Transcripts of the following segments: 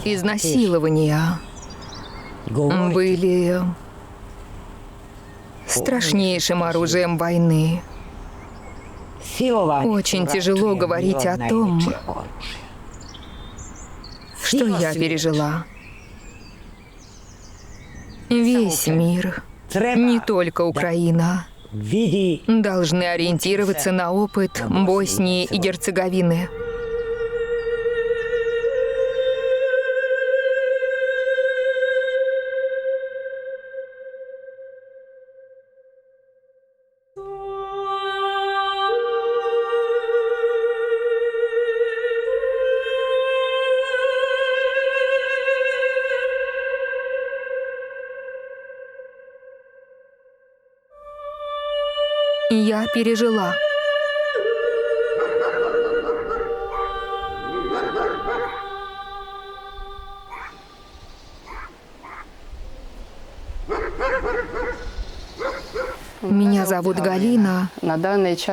Изнасилования были страшнейшим оружием войны. Очень тяжело говорить о том, что я пережила. Весь мир, не только Украина, должны ориентироваться на опыт Боснии и Герцеговины. Я пережила. Меня зовут Галина.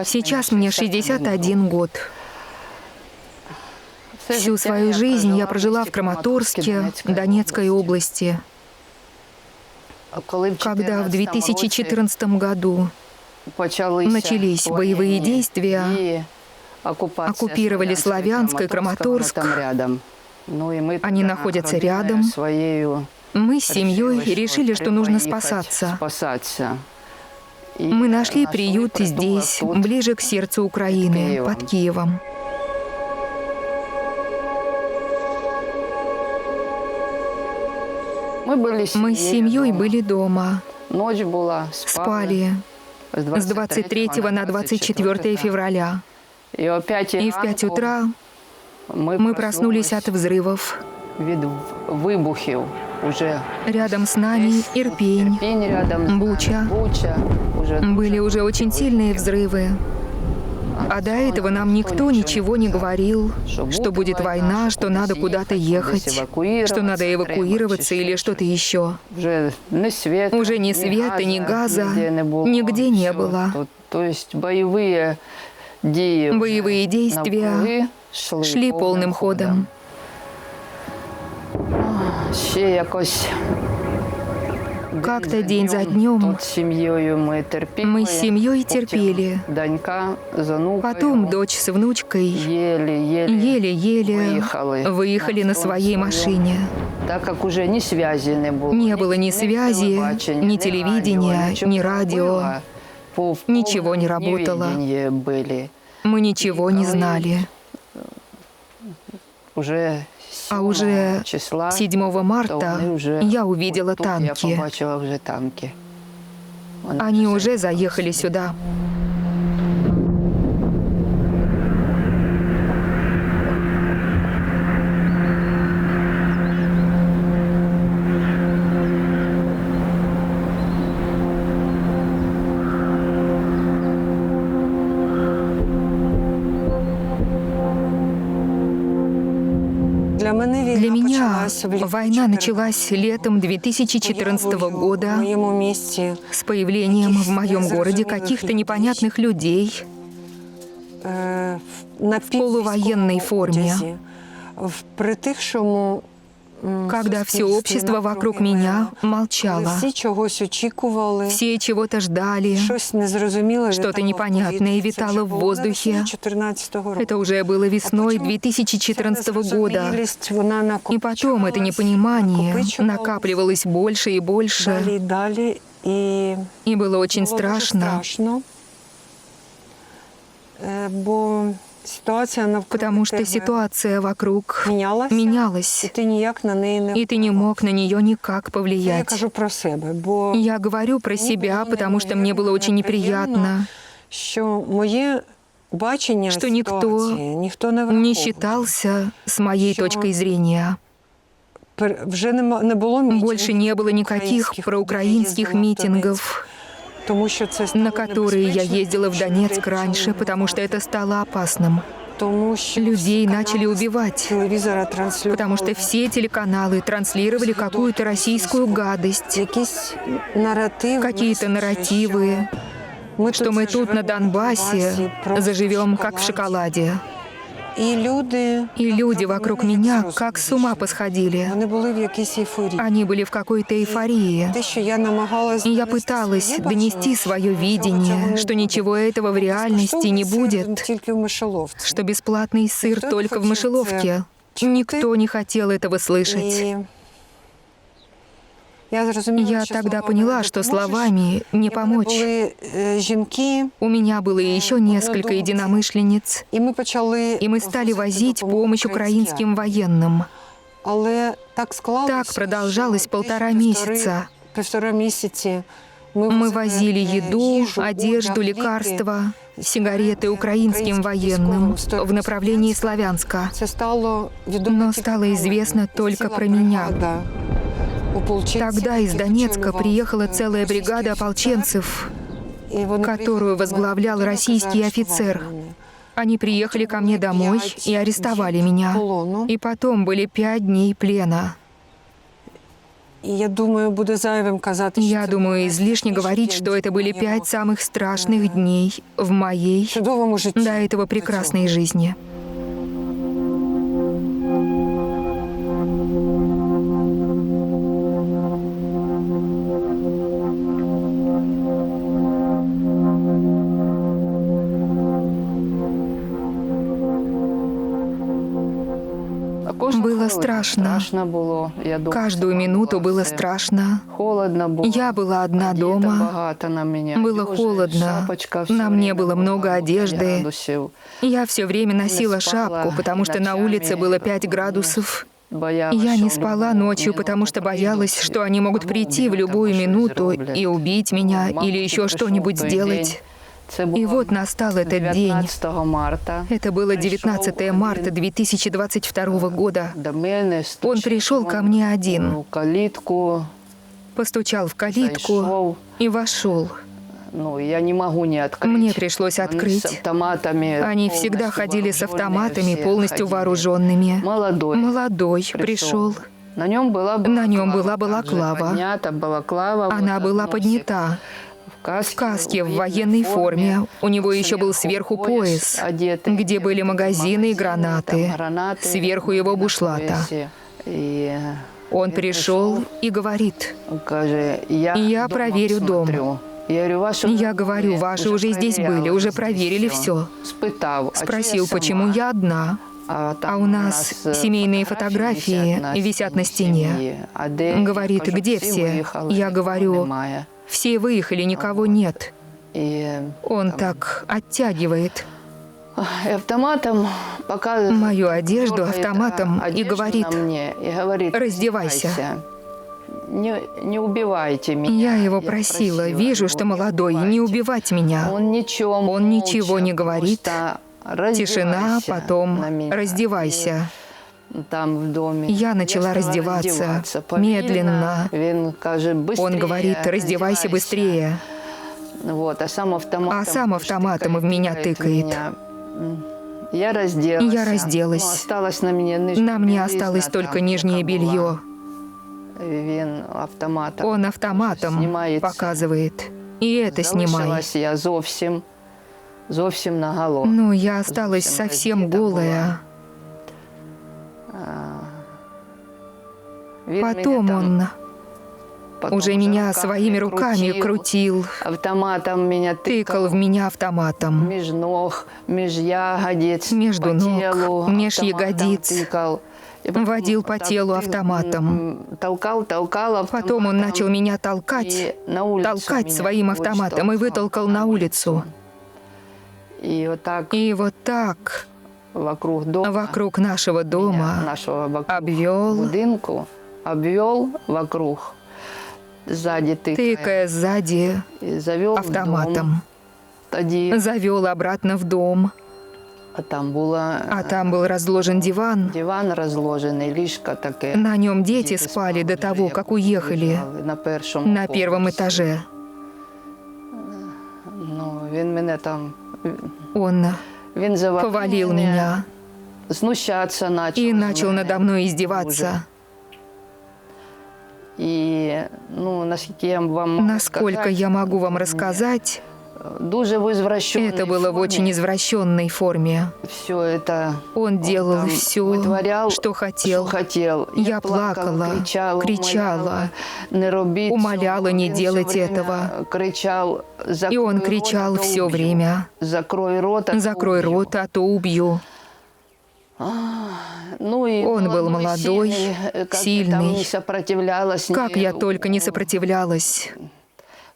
Сейчас мне 61 год. Всю свою жизнь я прожила в Краматорске, Донецкой области. Когда в 2014 году начались боевые действия, оккупировали Славянск и Краматорск. Они находятся рядом. Мы с семьей решили, что нужно спасаться. Мы нашли приют здесь, ближе к сердцу Украины, под Киевом. Мы с семьей были дома, спали с 23 на 24 февраля. И в 5 утра мы проснулись от взрывов. Рядом с нами Ирпень, Буча. Были уже очень сильные взрывы. А до этого нам никто ничего не говорил, что будет война, что надо куда-то ехать, что надо эвакуироваться или что-то еще. Уже ни света, ни газа нигде не было. То есть боевые действия шли полным ходом. Как-то день за днем мы с семьей терпели. Потом дочь с внучкой еле-еле выехали на своей машине. Так как уже ни связи не было ни связи, ни телевидения, ни радио. Ничего не работало. Мы ничего не знали. А уже 7 марта я увидела танки. Они уже заехали сюда. Для меня война началась летом 2014 года с появлением в моем городе каких-то непонятных людей в полувоенной форме. Когда все общество вокруг меня молчало. Все чего-то ждали. Что-то непонятное витало в воздухе. Это уже было весной 2014 года. И потом это непонимание накапливалось больше и больше. И было очень страшно. Потому что ситуация вокруг менялась, и ты не мог на нее никак повлиять. Я говорю про себя, потому что мне было очень неприятно, что никто не считался с моей точкой зрения. Больше не было никаких проукраинских митингов, на которые я ездила в Донецк раньше, потому что это стало опасным. Людей начали убивать, потому что все телеканалы транслировали какую-то российскую гадость, какие-то нарративы, что мы тут на Донбассе заживем как в шоколаде. И люди вокруг меня как с ума посходили. Вони були в якійсь ейфорії. Они были в какой-то эйфории. Те, що я намагалась И я донести пыталась своє донести бачення, свое видение, что ничего этого в реальности не будет, тільки в мишоловці. что бесплатный сыр Никто не только в хотел мышеловке. это Никто не хотел этого слышать. І я зрозуміла, Я що тогда словами поняла, не что допоможеш. словами не І в мене помочь. були жінки, У меня было еще несколько однодумцы. единомышленниц, і ми почали и мы стали возити возить допомогу помощь украинским военным. Але так склалося, Так продолжалось що полтора десь месяца. півтора місяці Мы возили еду, їжу, одежду, одяг, ліки, лекарства, сигареты украинским военным в направлении Славянска. Це стало відомо Но тільки стало мені. известно только Ціла про меня. бригада ополченців, Тогда из яких Донецка очолював приехала целая російський бригада офіцер, ополченцев. і вони которую приїхали возглавлял до мене, российский казали, офицер. що вони. Они приехали ко мне домой и арестовали меня. Полону. И потом были 5 дней плена. І я думаю, буде зайвим казати, що Я це думаю, були излишне найстрашніші говорить, что дні это были в 5 моєму самых страшных дней в моей, чудовому житті. до этого прекрасной жизни. Было страшно. Страшно було. Я дома Каждую минуту было оставалася. страшно. Холодно было. Я была одна Одета дома. багато на меня. Было Одежда, холодно. шапочка всё На мне время было много была 5 одежды. градусів. Я все время носила спала, шапку, потому что на ночами улице было 5 градусов. Боялась, Я що не в спала любую ночью, минуту потому что прийдуть боялась, что они могут або прийти в вб'ють, любую або щось минуту зроблять. и убить меня Мабуть, или еще прийшов что-нибудь той сделать. день. Це И було вот настал этот день. 19 марта. Это было 19 Пришел марта один 2022 года. До мене Он стучить, пришел ко мне один, у калитку, постучал в калитку зайшов. и вошел. Ну, я не могу не открыть. Мне пришлось Они открыть. с автоматами. Они полностью всегда ходили с вооруженные, автоматами, все полностью ходили. вооруженными. Молодой. Пришел. На нем была На нем была также балаклава. Поднята балаклава. Она вот была носик. поднята. В каске, в военной форме. У него еще был сверху пояс, одетый, где были магазины и там гранаты. гранаты Сверху его на бушлата. поясе. И Он пришел и говорит: каже, я Я дом проверю дом. обсмотрю. Я говорю, ваши, Я говорю, ваши уже здесь были, уже проверили все. Спытал, Спросил, почему я одна. А у нас семейные фотографии висят на стене. Говорит, где все? Я говорю, все выехали, никого нет. Он так оттягивает автоматом показывает мою одежду автоматом и одежду говорит: на мне, и говорит, раздевайся. Не убивайте меня. Я его Я просила, просила вижу, его, что не молодой, не убивайте. убивать меня. Он ничего не говорит. Тишина, потом раздевайся. Там в доме. Я начала стала раздеваться, повільно. медленно. Він каже, быстрее, Он говорит: раздевайся быстрее. Вот, а сам автоматом в меня тыкает. Я разделась. Я разделась. Ну, осталось на мне нижнее На мне белье, осталось там только нижнее рука была. белье. Він автоматом. Он автоматом Знімається. показывает. И это снимай. Залишилась я зовсім наголо. Ну, я осталась Зовсім совсем роздіта голая. Він Потом мене там он уже меня своими руками крутил, автоматом меня тыкал в меня автоматом. між ног, між ягодиць, Между по ног, телу меж автоматом ягодиц. тыкал. И потом Водил по так телу ты, автоматом. Толкал Потом он начал меня толкать, и на улицу толкать меня своим автоматом и вытолкал на улицу. И вот так И вот так вокруг дома, вокруг нашего дома нашего вокруг обвел, будинку, обвел вокруг, сзади тыкая сзади и завел в дом. автоматом. Тоді, Завел обратно в дом. а там был разложен диван. диван розложений, ліжко таке. На нем дети Діти спали до вже, того, як как уехали уїжджали на першому на первом поверсі. этаже. Ну, він мене там, Он він завалив повалил меня знущатися начал. и з начал мене надо мной дуже. издеваться. І, ну, наскільки я вам можу Насколько сказати, я могу вам рассказать, дуже в извращенной Это было в очень извращенной форме. Все это Он делал там все, вытворял, что хотел. хотел. Я плакала, кричала, не робіть умоляла цього. не Він все делать время этого. кричал, И он «Закрой кричал рот, а то все убью. время: Закрой рот, а то «Закрой убью». рот, а то убью». Ну, и Он был молодой, сильный, как ты сильный. там не сопротивлялась, Как я только не сопротивлялась.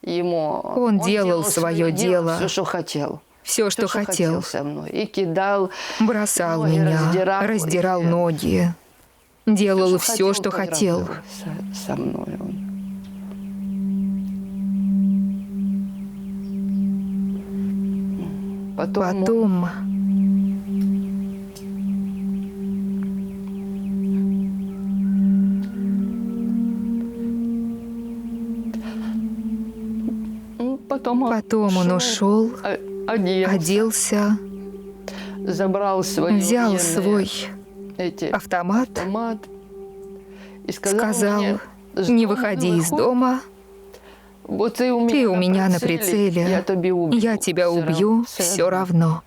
ему. Он делал свое дело. Все, что хотел. Все, что хотел. со мной. И кидал, Бросал ноги меня, раздирал ноги. Делал все, что поиграл хотел. со мной. Потом Потом он ушел, оделся, забрал свой, взял свой автомат, и сказал: мне, «Не выходи из дома, ты ты у меня на прицеле, я тебя убью все равно».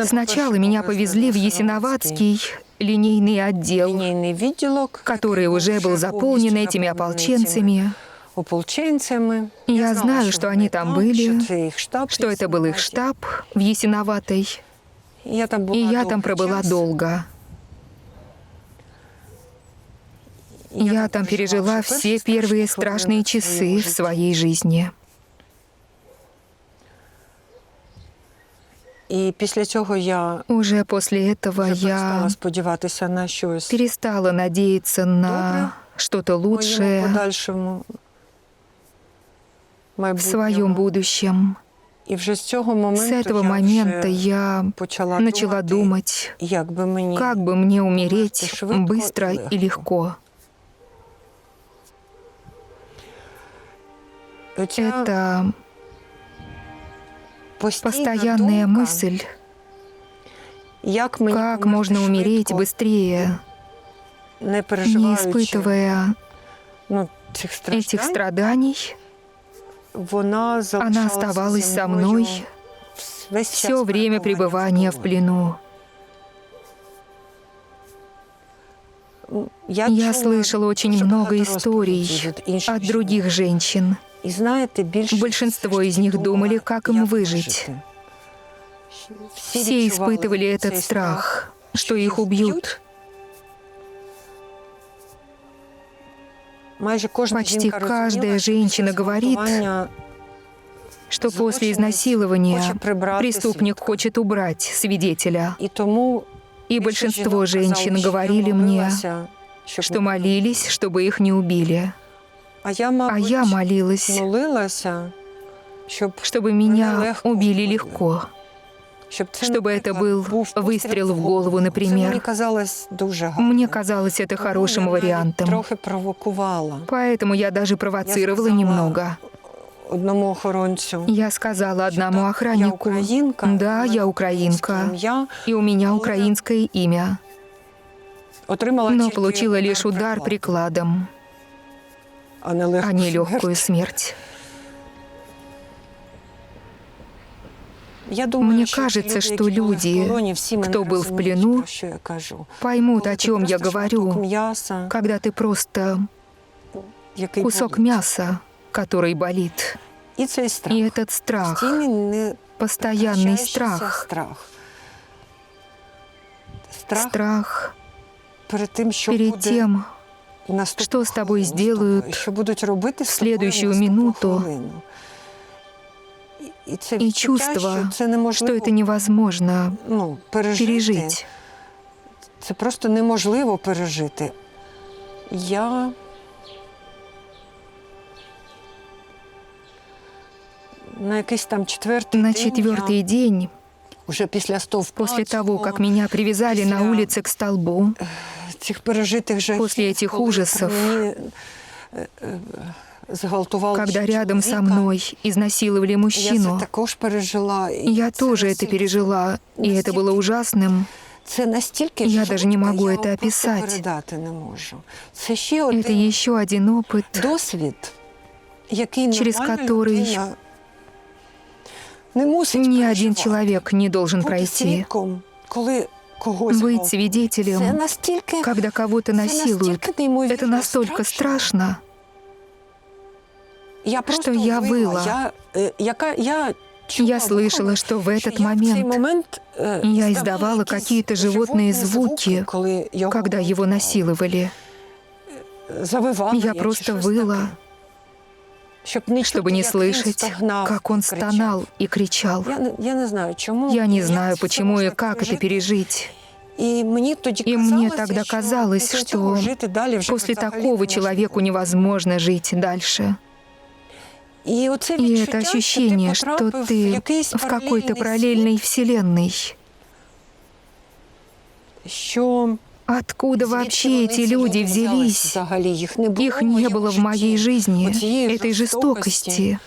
Сначала меня повезли в Ясиноватский линейный отдел, лінійний відділок, который уже был заполнен этими ополченцами. Я знаю, что они там были, что это был их штаб в Ясиноватой, и я там пробыла долго. Я там пережила все первые страшные часы в своей жизни. І після цього я Уже после этого я перестала сподіватися на щось перестала надеяться на Добре. что-то в моєму лучшее подальшому в майбутньому. своем будущем. І вже з цього моменту С этого я момента вже я почала начала думать, як би мені как бы мне умереть швидко быстро и и легко. Оця Это постійна постоянная думка, мысль, як мені как померти можно умереть швидко, быстрее, не не переживаючи испытывая цих этих страждань. страданий. Вона Она оставалась со мной все время пребывания в плену. Я слышала очень много историй от других женщин. І знаєте, Большинство из них думали, как им выжить. Все испытывали этот страх, что их убьют. Почти каждая женщина говорит, что после изнасилования преступник хочет убрать свидетеля. И большинство женщин говорили мне, что молились, чтобы их не убили. А я молилась, чтобы меня убили легко, чтобы это был выстрел в голову, например. Мне казалось это хорошим вариантом. Поэтому я даже провоцировала немного. Я сказала одному охраннику: «Да, я украинка, и у меня украинское имя», но получила лишь удар прикладом, а не легкую смерть. Мне кажется, что люди, кто был в плену, поймут, о чем я говорю, когда ты просто кусок мяса, который болит. И этот страх, постоянный страх, страх перед тем, что с тобой сделают в следующую минуту, и чувство, что это невозможно пережить. Це просто неможливо пережити. На четвертый день, после того, как меня привязали на улице к столбу, после этих ужасов, зґвалтували когда ще рядом со чоловіка. мной изнасиловали Я мужчину. це також пережила. І Я це тоже это настільки- пережила, и это было ужасным. Це настільки Я жорстко, даже не могу я это вам просто описать. передати не можу. Це ще Это один еще один опыт, досвід, який через нормальна который людина не мусить ни один переживати. человек не должен Бути пройти. свідком, коли когось Быть гвалтують. Це свидетелем, настільки, когда кого-то це насилуют, настільки неймовірно это настолько страшно. Я просто что я вила. выла. Я чула Я слышала, вухами, что в этот я в цей момент момент я издавала какие-то животные звуки, коли його когда его гвалтували. насиловали. Завивала Я чи просто щось выла, таке. Щоб не чтобы чути, не як він слышать, стогнав, как он кричав. стонал и кричал. Я не знаю, чому. Я не як знаю, це почему можна и как это пережити. пережить. І мені тоді И мне казалося, тогда що казалось, після цього что жити далі вже после взагалі такого неможливо. человеку невозможно жить дальше. І оце И відчуття, это ощущение, що что ти потрапив в ты якийсь в какой-то світ, параллельной вселенной. що Откуда звідки вообще вони, эти ці люди взялись взялись? взагалі? Їх не було, Их не было в моей жизни, Оцієї этой жестокости,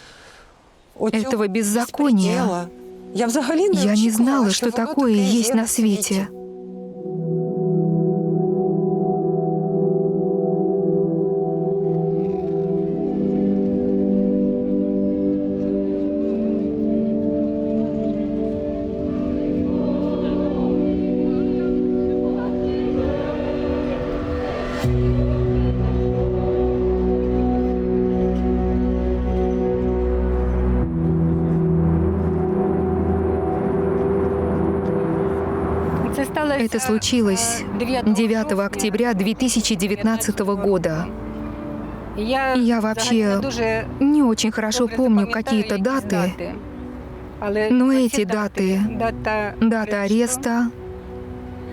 оцього этого беззакония. безпреділа. Я взагалі не Я не очікувала, знала, що что воно такое таке є есть на свете. Это случилось 9 октября 2019 года. Я вообще не очень хорошо помню какие-то даты, но эти даты, дата ареста,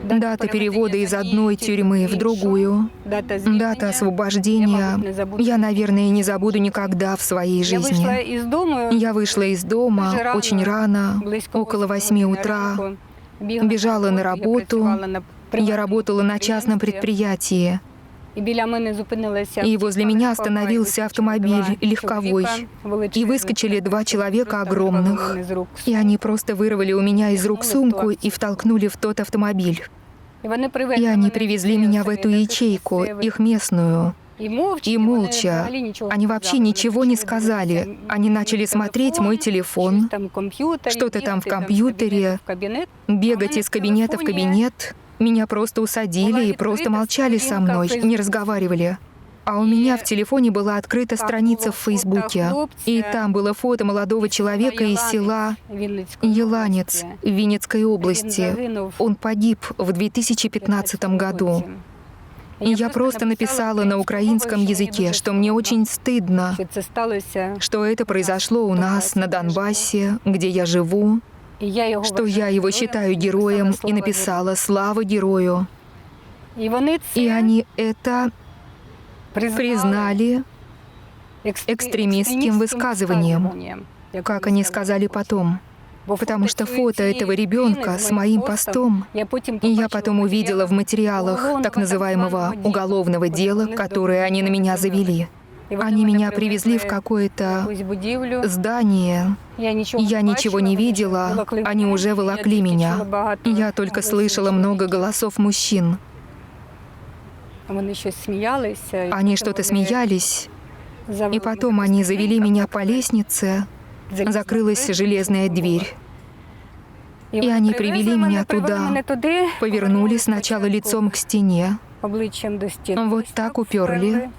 дата перевода из одной тюрьмы в другую, дата освобождения, я, наверное, не забуду никогда в своей жизни. Я вышла из дома очень рано, около 8 утра, бежала на работу. Я работала на частном предприятии, и возле меня остановился автомобиль легковой, и выскочили два человека огромных, и они просто вырвали у меня из рук сумку и втолкнули в тот автомобиль. И они привезли меня в эту ячейку, их местную. И молча, они вообще ничего не сказали. Они начали смотреть мой телефон, что-то там в компьютере, бегать из кабинета в кабинет. Меня просто усадили и просто молчали со мной, не разговаривали. А у меня в телефоне была открыта страница в Фейсбуке, и там было фото молодого человека из села Еланец в Винницкой области. Он погиб в 2015 году. И я просто написала на украинском языке, что мне очень стыдно, что это произошло у нас на Донбассе, где я живу, что я его считаю героем, и написала «Слава герою». И они это признали экстремистским высказыванием, как они сказали потом. Потому что фото этого ребенка с моим постом, и я потом увидела в материалах так называемого уголовного дела, которое они на меня завели. Они меня привезли в какое-то здание. Я ничего не видела, они уже волокли меня. Я только слышала много голосов мужчин. Они что-то смеялись, и потом они завели меня по лестнице, закрылась железная дверь. И они привели меня туда, повернули сначала лицом к стене, вот так уперли,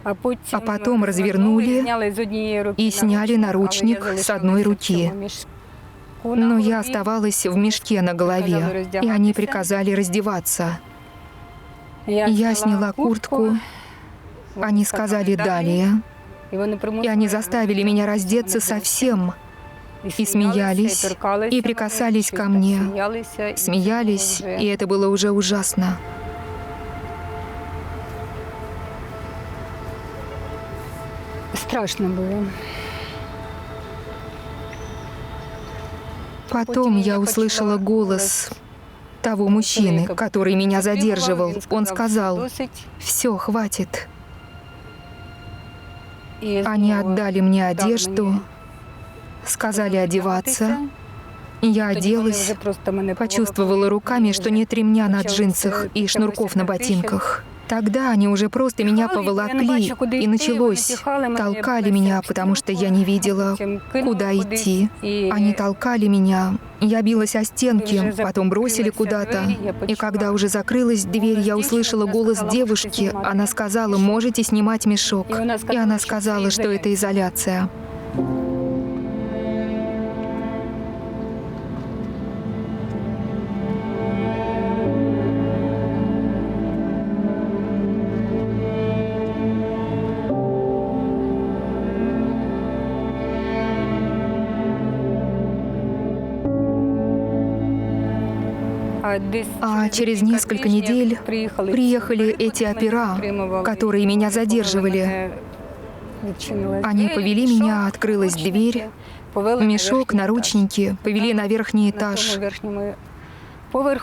а потом развернули и сняли наручник с одной руки. Но я оставалась в мешке на голове, и они приказали раздеваться. Я сняла куртку, они сказали «далее», и они заставили меня раздеться совсем, и смеялись, и прикасались ко мне, смеялись, и это было уже ужасно. Страшно было. Потом я услышала голос того мужчины, который меня задерживал. Он сказал: «Все, хватит». Они отдали мне одежду, сказали одеваться. Я оделась, почувствовала руками, что нет ремня на джинсах и шнурков на ботинках. Тогда они уже просто меня поволокли, и началось. Толкали меня, потому что я не видела, куда идти. Они толкали меня. Я билась о стенки, потом бросили куда-то. И когда уже закрылась дверь, я услышала голос девушки. Она сказала: «Можете снимать мешок». И она сказала, что это изоляция. А через несколько недель приехали эти опера, которые меня задерживали. Они повели меня, открылась дверь, мешок, наручники, повели на верхний этаж.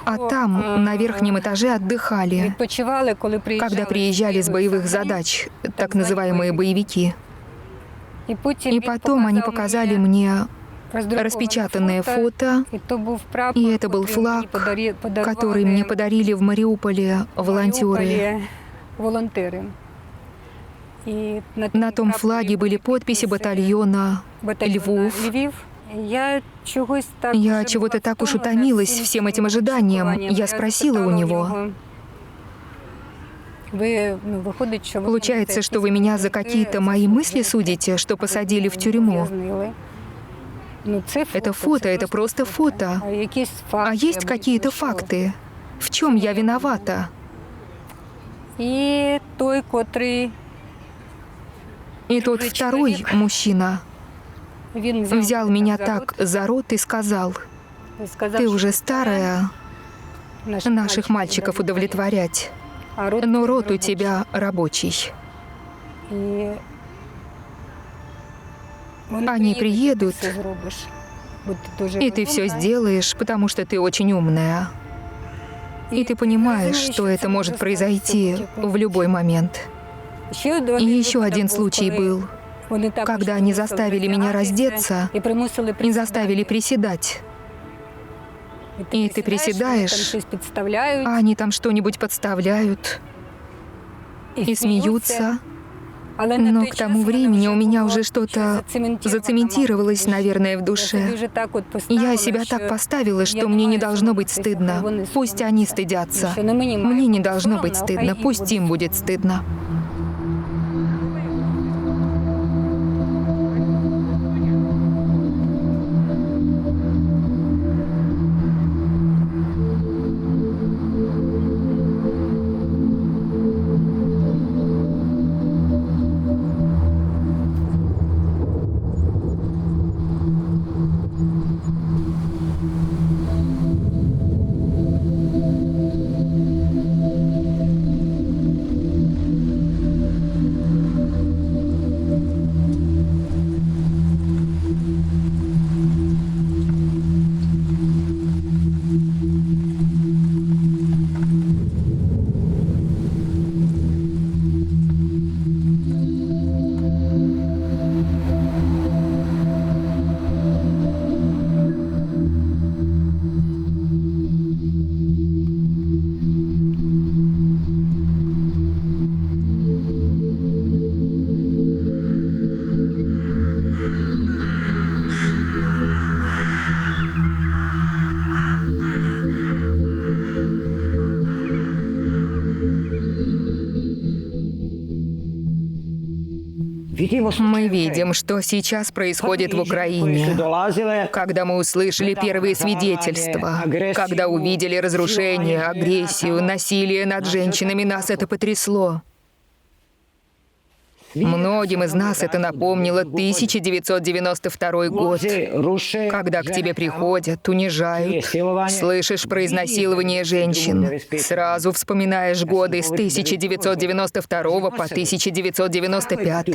А там, на верхнем этаже, отдыхали, когда приезжали с боевых задач, так называемые боевики. И потом они показали мне распечатанное фото, и это был флаг, который мне подарили в Мариуполе волонтеры. На том флаге были подписи батальона «Львов». Я чего-то так уж утомилась всем этим ожиданием. Я спросила у него: «Получается, что вы меня за какие-то мои мысли судите, что посадили в тюрьму? Это фото, это просто фото. А есть какие-то факты? В чем я виновата?» И тот второй мужчина взял меня так за рот и сказал: «Ты уже старая наших мальчиков удовлетворять, но рот у тебя рабочий. Они приедут, и ты все сделаешь, потому что ты очень умная. И ты понимаешь, что это может произойти в любой момент». И еще один случай был, когда они заставили меня раздеться и заставили приседать. И ты приседаешь, а они там что-нибудь подставляют и смеются. Но к тому времени у меня уже что-то зацементировалось, наверное, в душе. Я себя так поставила, что мне не должно быть стыдно. Пусть они стыдятся. Мне не должно быть стыдно, пусть им будет стыдно. Мы видим, что сейчас происходит в Украине. Когда мы услышали первые свидетельства, когда увидели разрушение, агрессию, насилие над женщинами, нас это потрясло. Многим из нас это напомнило 1992 год, когда к тебе приходят, унижают, слышишь про изнасилование женщин, сразу вспоминаешь годы с 1992 по 1995.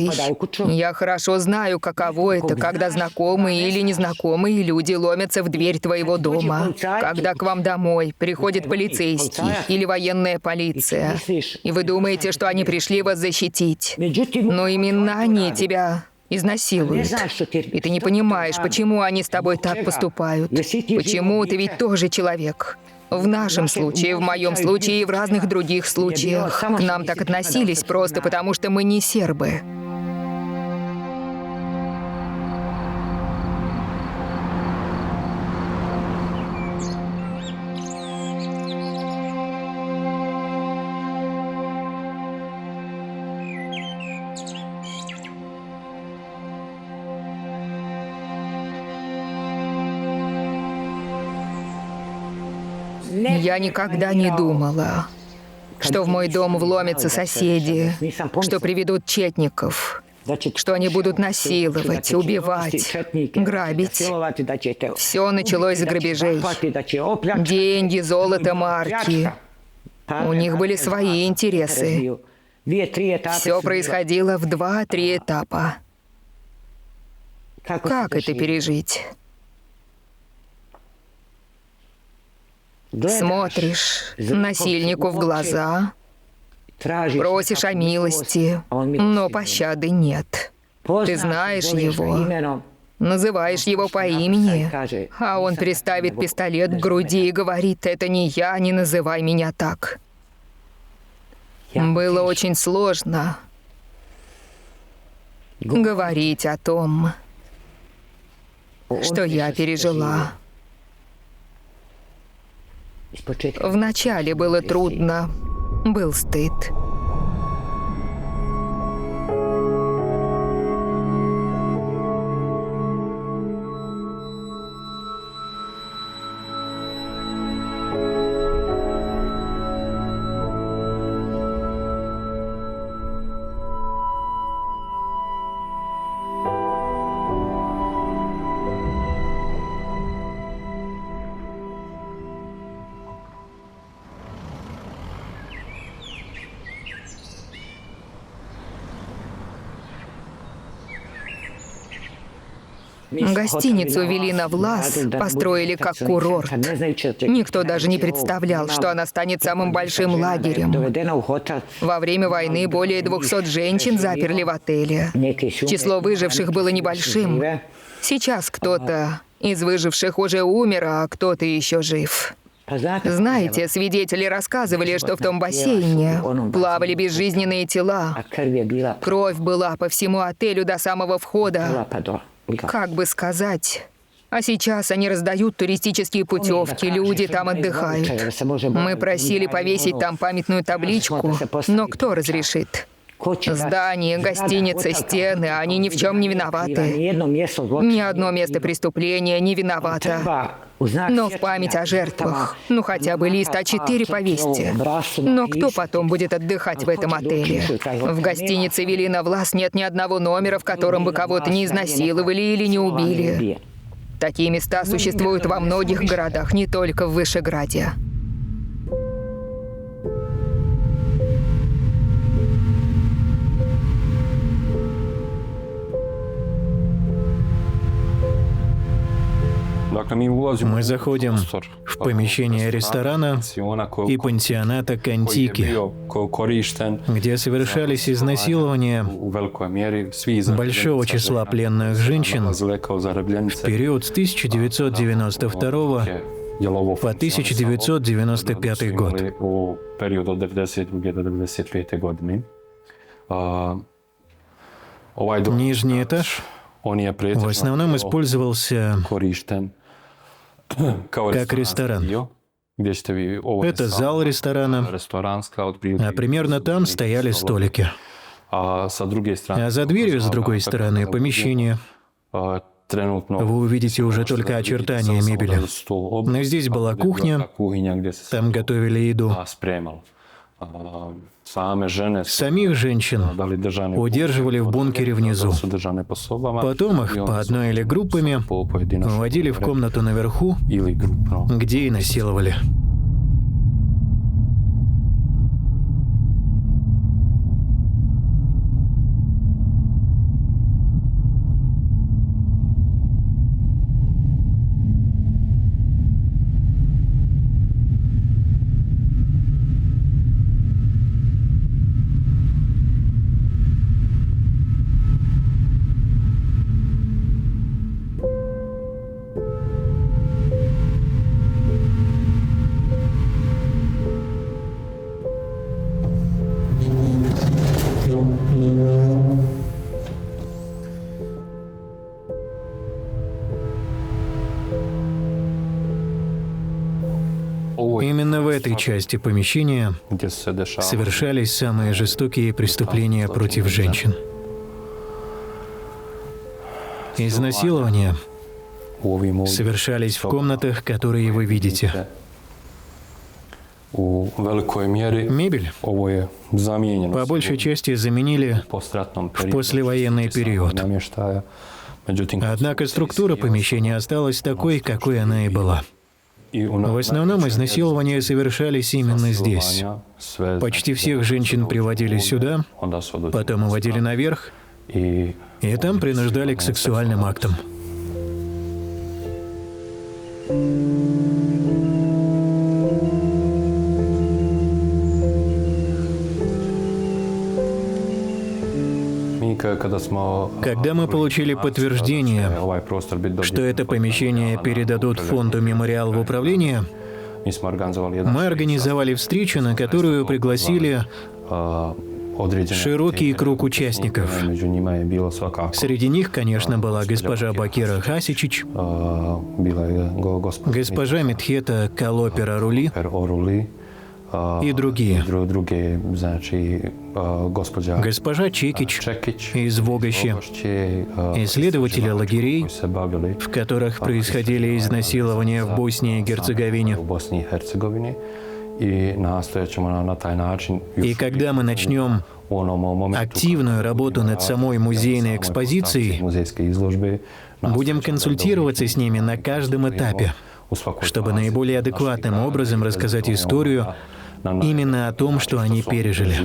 Я хорошо знаю, каково это, когда знакомые или незнакомые люди ломятся в дверь твоего дома, когда к вам домой приходит полицейский или военная полиция, и вы думаете, что они пришли вас защитить. Но именно они тебя изнасилуют. И ты не понимаешь, почему они с тобой так поступают. Почему ты ведь тоже человек. В нашем случае, в моем случае и в разных других случаях к нам так относились просто потому, что мы не сербы. Я никогда не думала, что в мой дом вломятся соседи, что приведут четников, что они будут насиловать, убивать, грабить. Все началось с грабежей. Деньги, золото, марки. У них были свои интересы. Все происходило в 2-3 этапа. Как это пережить? Смотришь насильнику в глаза, просишь о милости, но пощады нет. Ты знаешь его, называешь его по имени, а он приставит пистолет к груди и говорит: «Это не я, не называй меня так». Было очень сложно говорить о том, что я пережила. Вначале было трудно, был стыд. Гостиницу Велина Влас построили как курорт. Никто даже не представлял, что она станет самым большим лагерем. Во время войны более 200 женщин заперли в отеле. Число выживших было небольшим. Сейчас кто-то из выживших уже умер, а кто-то еще жив. Знаете, свидетели рассказывали, что в том бассейне плавали безжизненные тела. Кровь была по всему отелю до самого входа. Как бы сказать... А сейчас они раздают туристические путевки, люди там отдыхают. Мы просили повесить там памятную табличку, но кто разрешит? Здания, гостиницы, стены, они ни в чем не виноваты. Ни одно место преступления не виновато. Но в память о жертвах, ну хотя бы лист А4 повесьте. Но кто потом будет отдыхать в этом отеле? В гостинице Велина Влас нет ни одного номера, в котором бы кого-то не изнасиловали или не убили. Такие места существуют во многих городах, не только в Вышеграде. Мы заходим в помещение ресторана и пансионата Контики, где совершались изнасилования большого числа пленных женщин в период с 1992 по 1995 год. Нижний этаж в основном использовался как ресторан. Это зал ресторана, а примерно там стояли столики. А за дверью, с другой стороны, помещения. Вы увидите уже только очертания мебели. Но здесь была кухня, там готовили еду. Самих женщин удерживали в бункере внизу. Потом их по одной или группами вводили в комнату наверху, где и насиловали. Именно в этой части помещения совершались самые жестокие преступления против женщин. Изнасилования совершались в комнатах, которые вы видите. Мебель по большей части заменили в послевоенный период. Однако структура помещения осталась такой, какой она и была. В основном изнасилования совершались именно здесь. Почти всех женщин приводили сюда, потом уводили наверх, и там принуждали к сексуальным актам. Когда мы получили подтверждение, что это помещение передадут фонду «Мемориал» в управление, мы организовали встречу, на которую пригласили широкий круг участников. Среди них, конечно, была госпожа Бакира Хасичич, госпожа Митхета Калопера-Рули и другие. Госпожа Чекич из Вогощи, исследователи лагерей, в которых происходили изнасилования в Боснии и Герцеговине. И когда мы начнем активную работу над самой музейной экспозицией, будем консультироваться с ними на каждом этапе, чтобы наиболее адекватным образом рассказать историю именно о том, что они пережили.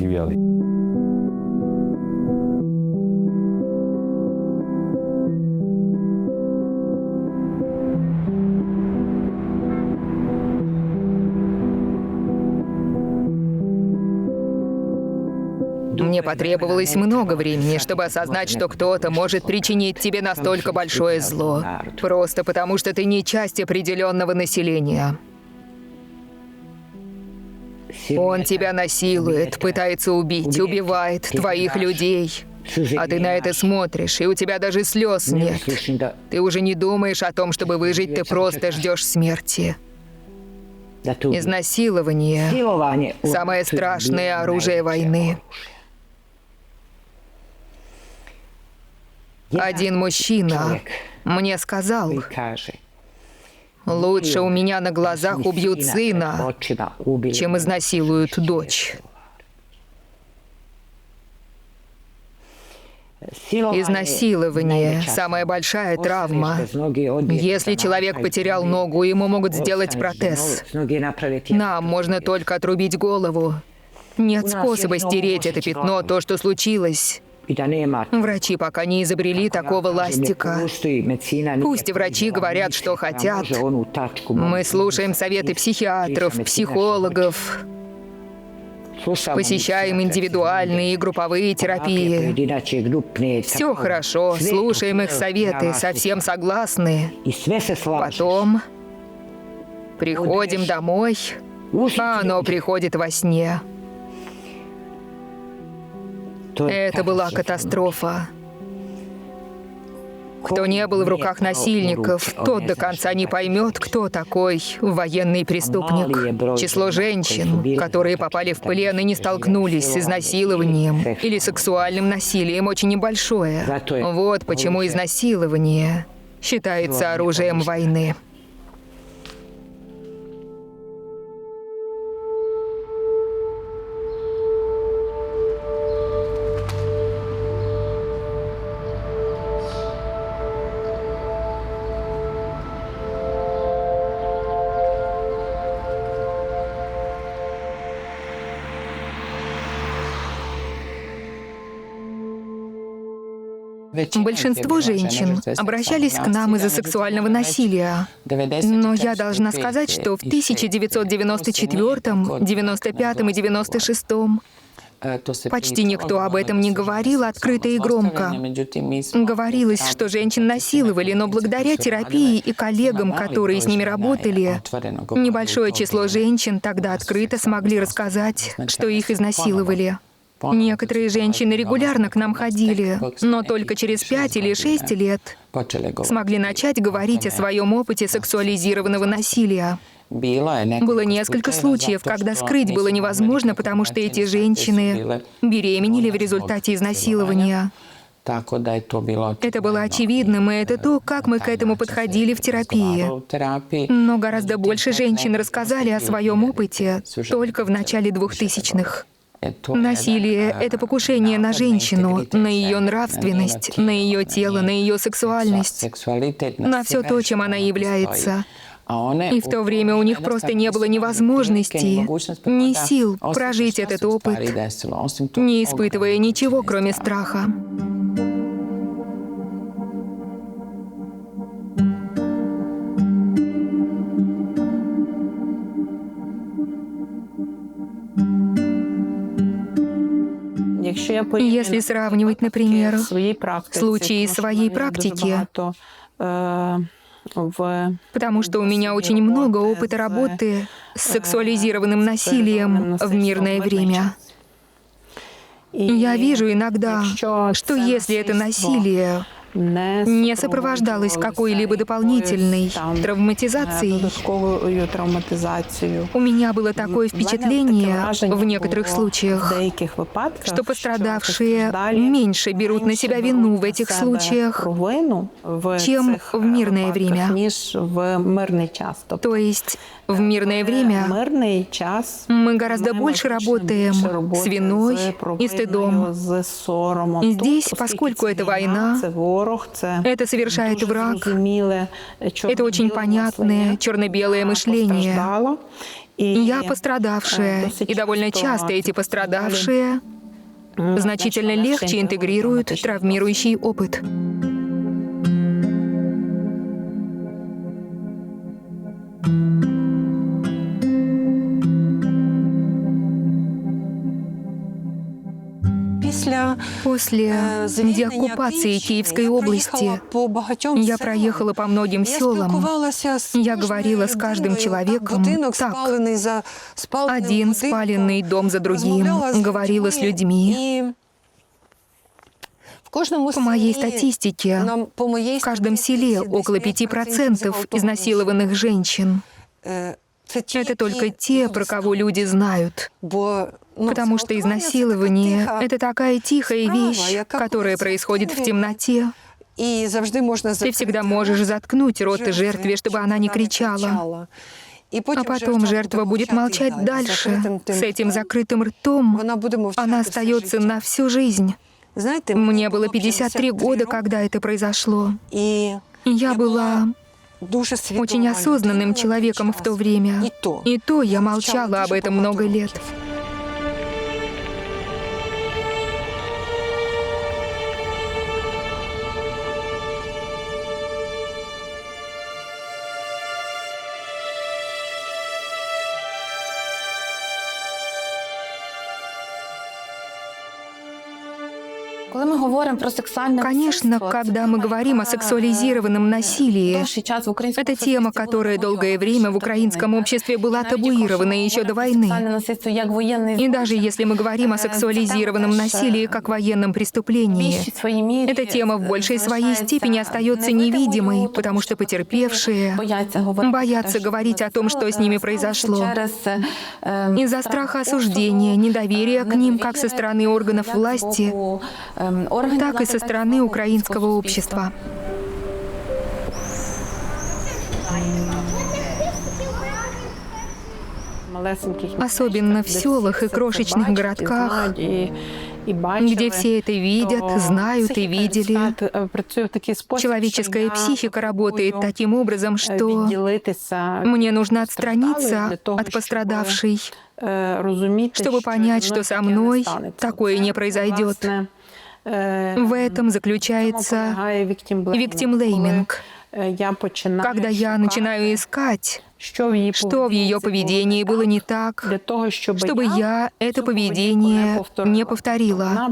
Мне потребовалось много времени, чтобы осознать, что кто-то может причинить тебе настолько большое зло, просто потому что ты не часть определенного населения. Он тебя насилует, пытается убить, убивает твоих людей. А ты на это смотришь, и у тебя даже слез нет. Ты уже не думаешь о том, чтобы выжить, ты просто ждешь смерти. Изнасилование – самое страшное оружие войны. Один мужчина мне сказал: лучше у меня на глазах убьют сына, чем изнасилуют дочь. Изнасилование – самая большая травма. Если человек потерял ногу, ему могут сделать протез. Нам можно только отрубить голову. Нет способа стереть это пятно, то, что случилось. Врачи пока не изобрели такого ластика. Пусть врачи говорят, что хотят. Мы слушаем советы психиатров, психологов, посещаем индивидуальные и групповые терапии. Все хорошо, слушаем их советы, совсем согласны. Потом приходим домой, а оно приходит во сне. Это была катастрофа. Кто не был в руках насильников, тот до конца не поймет, кто такой военный преступник. Число женщин, которые попали в плен и не столкнулись с изнасилованием или сексуальным насилием, очень небольшое. Вот почему изнасилование считается оружием войны. Большинство женщин обращались к нам из-за сексуального насилия. Но я должна сказать, что в 1994, 95 и 96 почти никто об этом не говорил открыто и громко. Говорилось, что женщин насиловали, но благодаря терапии и коллегам, которые с ними работали, небольшое число женщин тогда открыто смогли рассказать, что их изнасиловали. Некоторые женщины регулярно к нам ходили, но только через 5 или 6 лет смогли начать говорить о своем опыте сексуализированного насилия. Было несколько случаев, когда скрыть было невозможно, потому что эти женщины беременели в результате изнасилования. Это было очевидным, и это то, как мы к этому подходили в терапии. Но гораздо больше женщин рассказали о своем опыте только в начале 2000-х. Насилие — это покушение на женщину, на ее нравственность, на ее тело, на ее сексуальность, на все то, чем она является. И в то время у них просто не было ни возможности, ни сил прожить этот опыт, не испытывая ничего, кроме страха. Если сравнивать, например, случаи своей практики, потому что у меня очень много опыта работы с сексуализированным насилием в мирное время. Я вижу иногда, что если это насилие не сопровождалось какой-либо дополнительной травматизацией, у меня было такое впечатление в некоторых случаях, что пострадавшие меньше берут на себя вину в этих случаях, чем в мирное время. То есть в мирное время мы гораздо больше работаем с виной и стыдом. Здесь, поскольку это война, это совершает враг, это очень понятное черно-белое мышление. Я пострадавшая, и довольно часто эти пострадавшие значительно легче интегрируют травмирующий опыт. После деоккупации Киевской области я проехала по многим селам. Я говорила с каждым человеком так. Один спаленный дом за другим. Говорила с людьми. По моей статистике, в каждом селе около 5% изнасилованных женщин. Это только те, про кого люди знают. Потому что изнасилование — это такая тихая вещь, которая происходит в темноте. Ты всегда можешь заткнуть рот жертве, чтобы она не кричала. А потом жертва будет молчать дальше. С этим закрытым ртом она остается на всю жизнь. Мне было 53 года, когда это произошло. Я была очень осознанным человеком в то время. И то я молчала об этом много лет. Конечно, когда мы говорим о сексуализированном насилии, это тема, которая долгое время в украинском обществе была табуирована еще до войны. И даже если мы говорим о сексуализированном насилии как военном преступлении, эта тема в большей своей степени остается невидимой, потому что потерпевшие боятся говорить о том, что с ними произошло. Из-за страха осуждения, недоверия к ним как со стороны органов власти, так и со стороны украинского общества. Особенно в селах и крошечных городках, где все это видят, знают и видели. Человеческая психика работает таким образом, что мне нужно отстраниться от пострадавшей, чтобы понять, что со мной такое не произойдет. В этом заключается виктимблейминг, когда я начинаю искать, что в ее поведении было не так, чтобы я это поведение не повторила.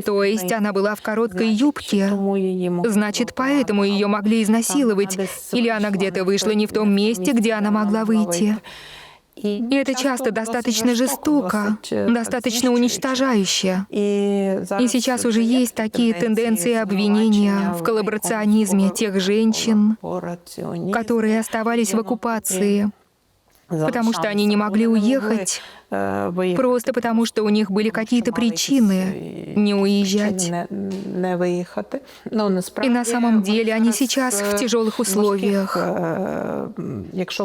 То есть она была в короткой юбке, значит, поэтому ее могли изнасиловать, или она где-то вышла не в том месте, где она могла выйти. И это часто достаточно жестоко, достаточно уничтожающе. И сейчас уже есть такие тенденции обвинения в коллаборационизме тех женщин, которые оставались в оккупации. потому что они не могли уехать, просто потому что у них были какие-то причины не уезжать. И на самом деле они сейчас в тяжелых условиях.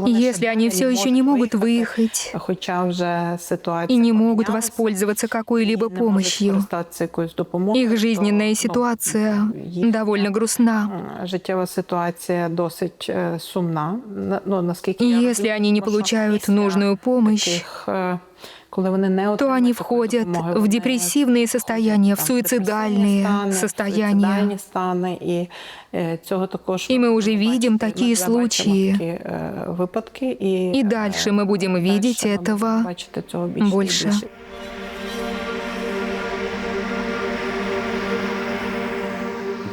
Если они все еще не могут выехать и не могут воспользоваться какой-либо помощью, их жизненная ситуация довольно грустна. Если они не получают нужную помощь, то они входят в депрессивные состояния, в суицидальные состояния. И мы уже видим такие случаи. И дальше мы будем видеть этого больше.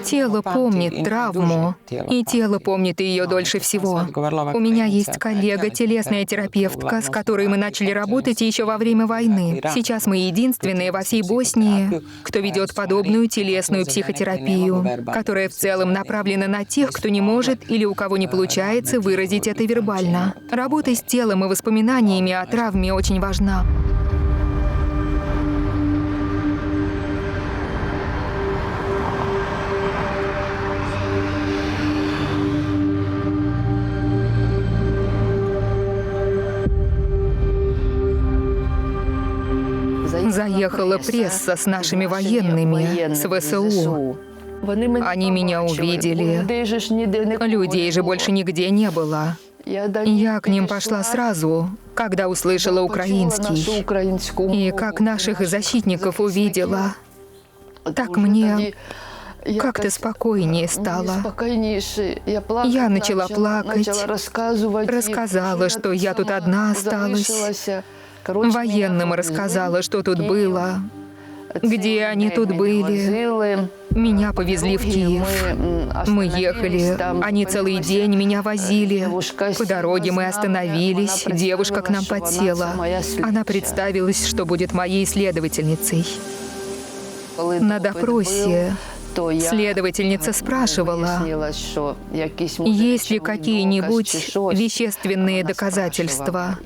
Тело помнит травму, и тело помнит ее дольше всего. У меня есть коллега, телесная терапевтка, с которой мы начали работать еще во время войны. Сейчас мы единственные во всей Боснии, кто ведет подобную телесную психотерапию, которая в целом направлена на тех, кто не может или у кого не получается выразить это вербально. Работа с телом и воспоминаниями о травме очень важна. Заехала пресса с нашими военными, с ВСУ. Они меня увидели. Людей же больше нигде не было. Я к ним пошла сразу, когда услышала украинский. И как наших защитников увидела, так мне как-то спокойнее стало. Я начала плакать, рассказала, что я тут одна осталась. Военным рассказала, что тут было, где они тут были. Меня повезли в Киев. Мы ехали, они целый день меня возили. По дороге мы остановились, девушка к нам подсела. Она представилась, что будет моей следовательницей. На допросе следовательница спрашивала, есть ли какие-нибудь вещественные доказательства,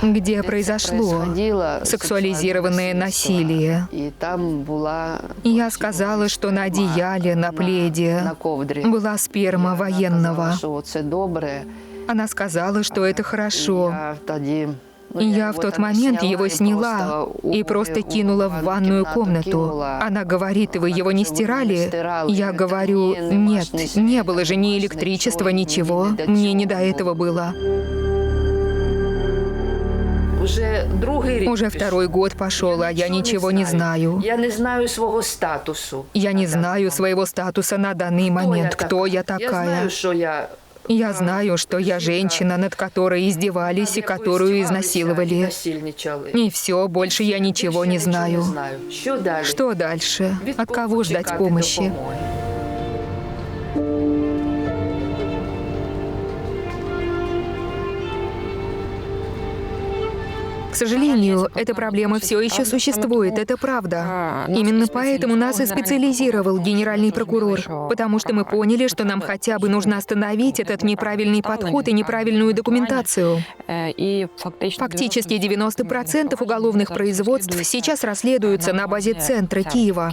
где произошло сексуализированное насилие. Я сказала, что на одеяле, на пледе была сперма военного. Она сказала, что это хорошо. Я в тот момент его сняла и просто кинула в ванную комнату. Она говорит, вы его не стирали? Я говорю, нет, не было же ни электричества, ничего. Мне не до этого было. Уже второй год пошел, а я ничего не знаю. Я не знаю своего статуса на данный момент. Кто я такая? Я знаю, что я женщина, над которой издевались и которую изнасиловали. И все, больше я ничего не знаю. Что дальше? От кого ждать помощи? К сожалению, эта проблема все еще существует, это правда. Именно поэтому нас и специализировал генеральный прокурор, потому что мы поняли, что нам хотя бы нужно остановить этот неправильный подход и неправильную документацию. Фактически 90% уголовных производств сейчас расследуются на базе центра Киева.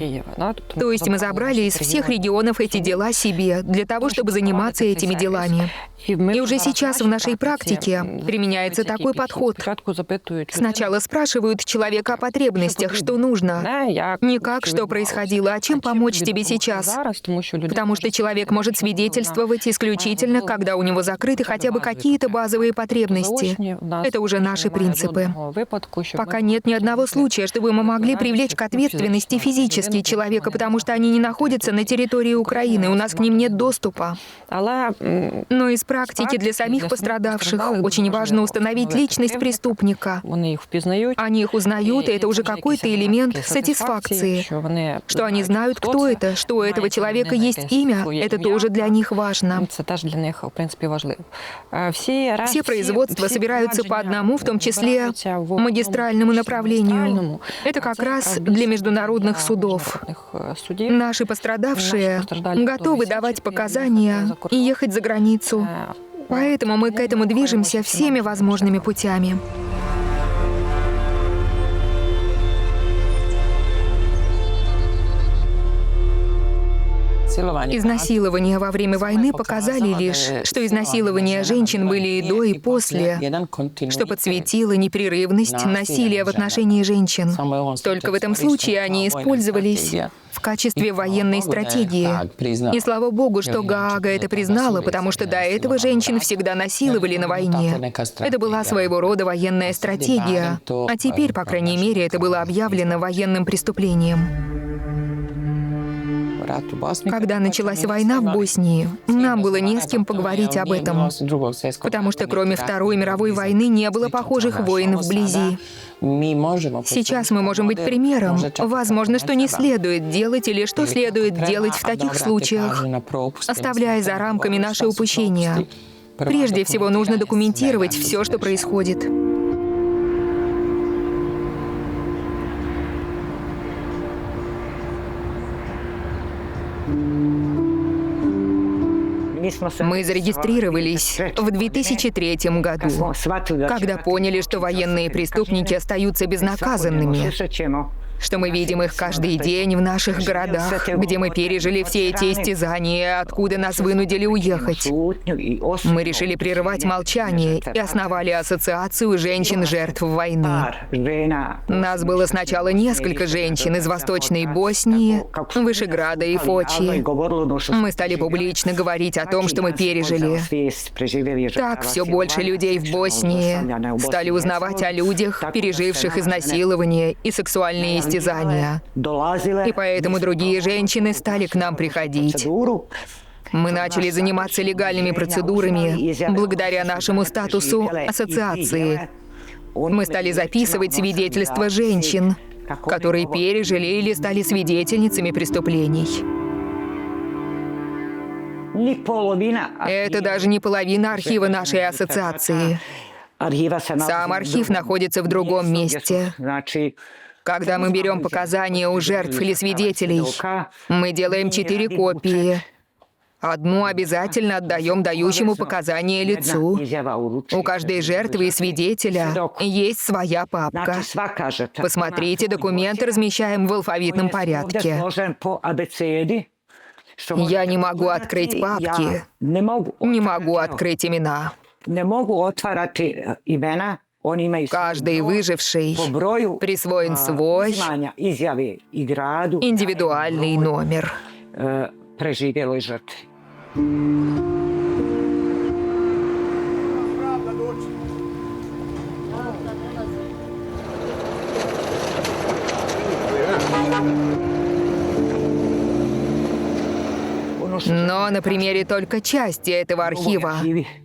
То есть мы забрали из всех регионов эти дела себе, для того, чтобы заниматься этими делами. И уже сейчас в нашей практике применяется такой подход. Сначала спрашивают человека о потребностях, что нужно. Не как, что происходило, а чем помочь тебе сейчас. Потому что человек может свидетельствовать исключительно, когда у него закрыты хотя бы какие-то базовые потребности. Это уже наши принципы. Пока нет ни одного случая, чтобы мы могли привлечь к ответственности физически человека, потому что они не находятся на территории Украины, у нас к ним нет доступа. Но из практики для самих пострадавших очень важно установить личность преступника. Они их узнают, и это уже какой-то элемент сатисфакции. Что они знают, кто это, что у этого человека есть имя, это тоже для них важно. Все производства собираются по одному, в том числе магистральному направлению. Это как раз для международных судов. Наши пострадавшие готовы давать показания и ехать за границу. Поэтому мы к этому движемся всеми возможными путями. Изнасилования во время войны показали лишь, что изнасилования женщин были и до, и после, что подсветило непрерывность насилия в отношении женщин. Только в этом случае они использовались в качестве военной стратегии. И слава богу, что Гаага это признала, потому что до этого женщин всегда насиловали на войне. Это была своего рода военная стратегия. А теперь, по крайней мере, это было объявлено военным преступлением. Когда началась война в Боснии, нам было не с кем поговорить об этом, потому что кроме Второй мировой войны не было похожих войн вблизи. Сейчас мы можем быть примером. Возможно, что не следует делать или что следует делать в таких случаях, оставляя за рамками наши упущения. Прежде всего, нужно документировать все, что происходит. Мы зарегистрировались в 2003 году, когда поняли, что военные преступники остаются безнаказанными, что мы видим их каждый день в наших городах, где мы пережили все эти истязания, откуда нас вынудили уехать. Мы решили прервать молчание и основали ассоциацию женщин-жертв войны. Нас было сначала несколько женщин из Восточной Боснии, Вышеграда и Фочи. Мы стали публично говорить о том, что мы пережили. Так все больше людей в Боснии стали узнавать о людях, переживших изнасилование и сексуальные истязания. И поэтому другие женщины стали к нам приходить. Мы начали заниматься легальными процедурами благодаря нашему статусу ассоциации. Мы стали записывать свидетельства женщин, которые пережили или стали свидетельницами преступлений. Это даже не половина архива нашей ассоциации. Сам архив находится в другом месте. Когда мы берем показания у жертв или свидетелей, мы делаем 4 копии. Одну обязательно отдаем дающему показания лицу. У каждой жертвы и свидетеля есть своя папка. Посмотрите, документы размещаем в алфавитном порядке. Я не могу открыть папки, не могу открыть имена. Каждый выживший присвоен свой индивидуальный номер. Но на примере только части этого архива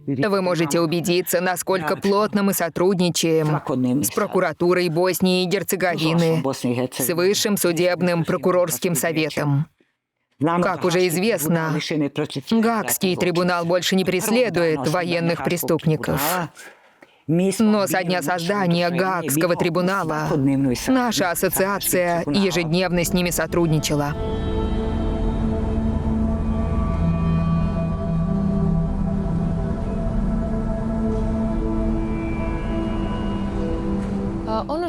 вы можете убедиться, насколько плотно мы сотрудничаем с прокуратурой Боснии и Герцеговины, с Высшим судебным прокурорским советом. Как уже известно, Гаагский трибунал больше не преследует военных преступников. Но со дня создания Гаагского трибунала наша ассоциация ежедневно с ними сотрудничала.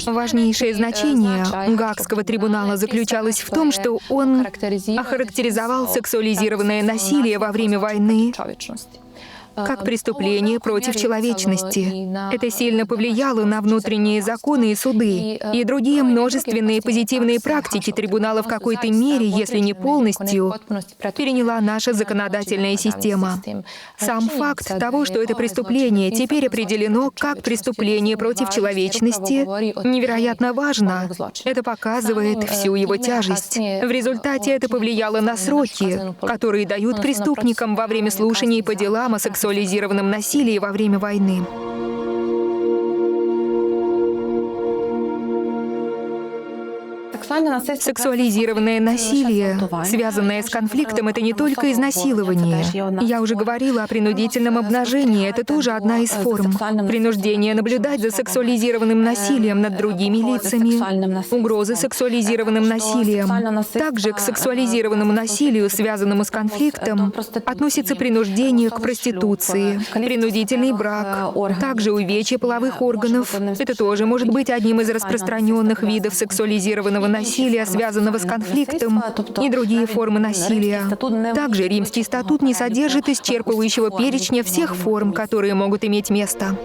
Важнейшее значение Гаагского трибунала заключалось в том, что он охарактеризовал сексуализированное насилие во время войны как преступление против человечности. Это сильно повлияло на внутренние законы и суды, и другие множественные позитивные практики трибунала в какой-то мере, если не полностью, переняла наша законодательная система. Сам факт того, что это преступление теперь определено как преступление против человечности, невероятно важно. Это показывает всю его тяжесть. В результате это повлияло на сроки, которые дают преступникам во время слушаний по делам о сексуализированном насилии во время войны. Сексуализированное насилие, связанное с конфликтом, это не только изнасилование. Я уже говорила о принудительном обнажении, это тоже одна из форм. Принуждение наблюдать за сексуализированным насилием над другими лицами, угрозы сексуализированным насилием. Также к сексуализированному насилию, связанному с конфликтом, относится принуждение к проституции, принудительный брак, также увечье половых органов. Это тоже может быть одним из распространенных видов сексуализированного насилия, связанного с конфликтом, и другие формы насилия. Также Римский статут не содержит исчерпывающего перечня всех форм, которые могут иметь место.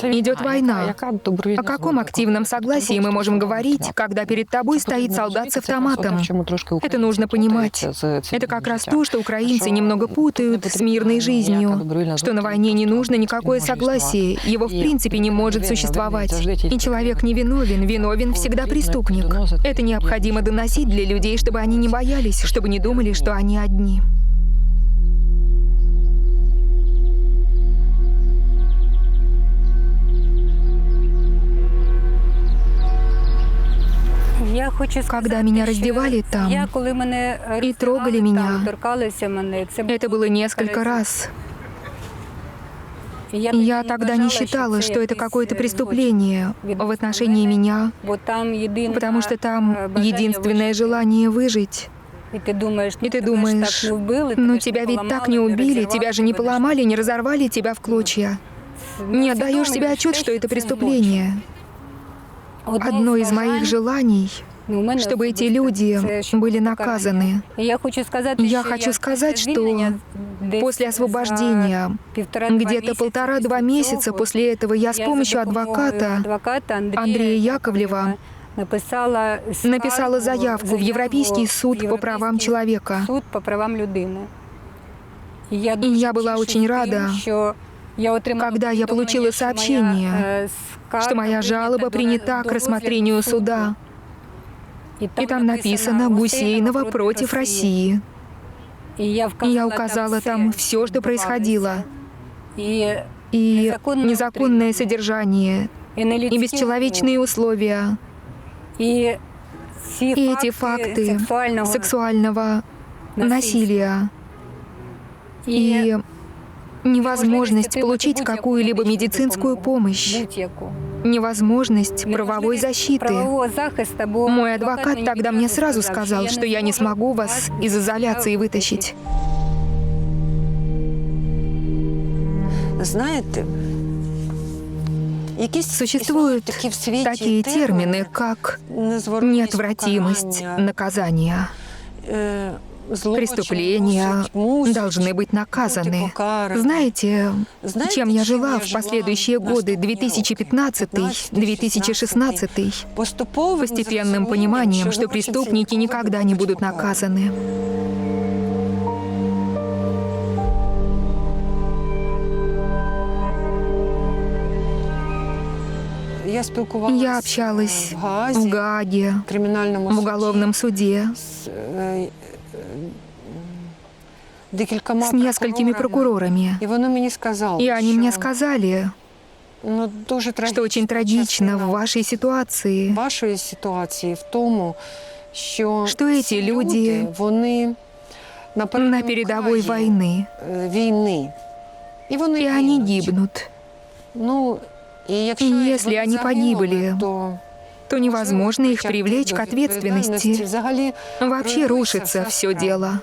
Идет война. О каком активном согласии мы можем говорить, когда перед тобой стоит солдат с автоматом? Это нужно понимать. Это как раз то, что украинцы немного путают с мирной жизнью, что на войне не нужно никакое согласие, его в принципе не может существовать. И человек не виновен, виновен всегда преступник. Это необходимо доносить для людей, чтобы они не боялись, чтобы не думали, что они одни. Когда меня раздевали там и трогали меня, это было несколько раз. Я тогда не считала, что это какое-то преступление в отношении меня, потому что там единственное желание выжить. И ты думаешь, ну тебя ведь так не убили, тебя же не поломали, не разорвали тебя в клочья. Не отдаешь себе отчет, что это преступление. Одно из моих желаний, чтобы эти люди были наказаны. Я хочу сказать, что после освобождения, где-то 1,5-2 месяца после этого, я с помощью адвоката Андрея Яковлева написала заявку в Европейский суд по правам человека. И я была очень рада, когда я получила сообщение, что моя жалоба принята к рассмотрению суда. И там написано «Гусейнова против России». И я указала там все, что происходило. И незаконное содержание, и бесчеловечные условия, и эти факты сексуального насилия, и невозможность получить какую-либо медицинскую помощь, невозможность правовой защиты. Мой адвокат тогда мне сразу сказал, что я не смогу вас из изоляции вытащить. Знаете, существуют такие термины, как неотвратимость наказания. Преступления должны быть наказаны. Знаете, чем я жила в последующие годы, 2015-2016? Постепенным пониманием, что преступники никогда не будут наказаны. Я общалась в Гааге, в уголовном суде, с несколькими прокурорами. И они мне сказали, что очень трагично в вашей ситуации, что эти люди на передовой войны, и они гибнут. И если они погибли, то невозможно их привлечь к ответственности. Вообще рушится все дело.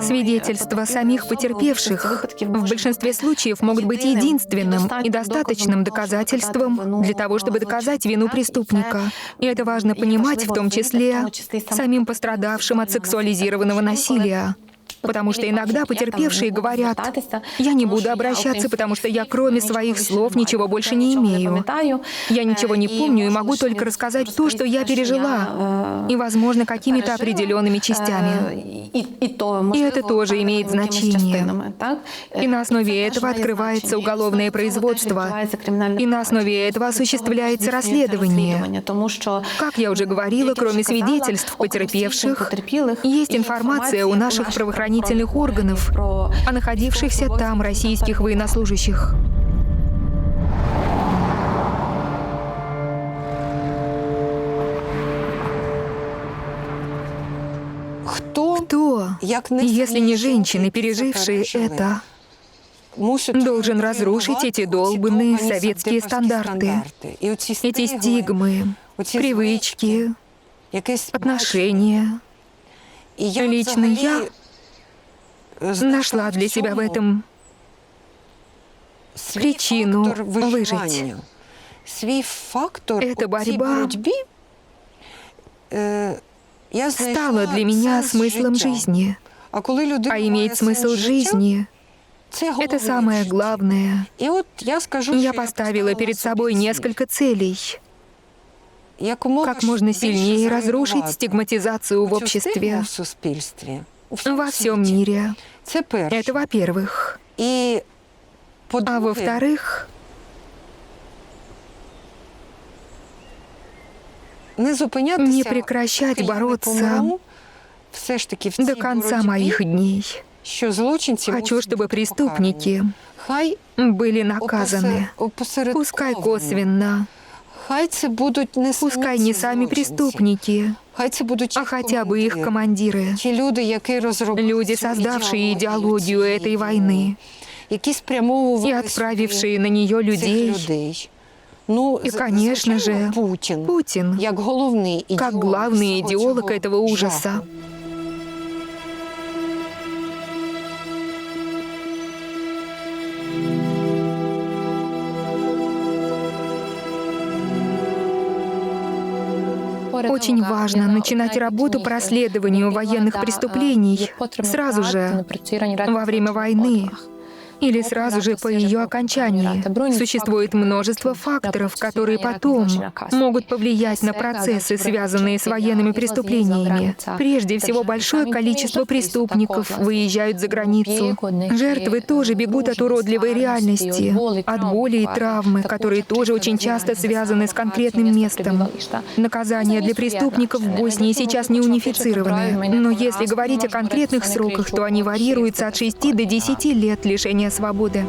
Свидетельства самих потерпевших в большинстве случаев могут быть единственным и достаточным доказательством для того, чтобы доказать вину преступника. И это важно понимать, в том числе самим пострадавшим от сексуализированного насилия. Потому что иногда потерпевшие говорят: «Я не буду обращаться, потому что я кроме своих слов ничего больше не имею. Я ничего не помню и могу только рассказать то, что я пережила, и, возможно, какими-то определенными частями». И это тоже имеет значение. И на основе этого открывается уголовное производство, и на основе этого осуществляется расследование. Как я уже говорила, кроме свидетельств потерпевших, есть информация у наших правоохранительных органов о находившихся там российских военнослужащих. Кто, если не женщины, пережившие это, должен разрушить эти долбанные советские стандарты, эти стигмы, привычки, отношения? Лично я нашла для себя в этом причину выжить. Эта борьба стала для меня смыслом жизни. А иметь смысл жизни — это самое главное. Я поставила перед собой несколько целей. Как можно сильнее разрушить стигматизацию в обществе, во всем мире. Это во-первых. А во-вторых, не прекращать бороться до конца моих дней. Хочу, чтобы преступники были наказаны, пускай косвенно, пускай не сами преступники, а хотя бы их командиры, люди, создавшие идеологию этой войны и отправившие на нее людей. И, конечно же, Путин, как главный идеолог этого ужаса. Очень важно начинать работу по расследованию военных преступлений сразу же, во время войны, или сразу же по ее окончании. Существует множество факторов, которые потом могут повлиять на процессы, связанные с военными преступлениями. Прежде всего, большое количество преступников выезжают за границу. Жертвы тоже бегут от уродливой реальности, от боли и травмы, которые тоже очень часто связаны с конкретным местом. Наказания для преступников в Боснии сейчас не унифицированы. Но если говорить о конкретных сроках, то они варьируются от 6 до 10 лет лишения свободы.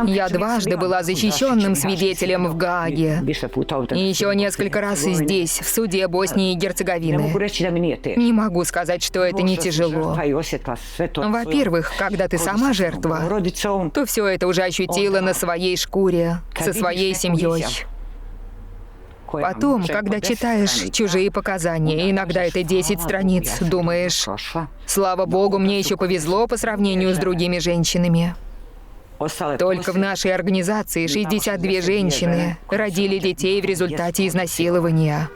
Я дважды была защищенным свидетелем в Гааге. И еще несколько раз здесь, в суде Боснии и Герцеговины. Не могу сказать, что это не тяжело. Во-первых, когда ты сама жертва, то все это уже ощутила на своей шкуре, со своей семьей. Потом, когда читаешь чужие показания, иногда это 10 страниц, думаешь: слава богу, мне еще повезло по сравнению с другими женщинами. Только в нашей организации 62 женщины родили детей в результате изнасилования.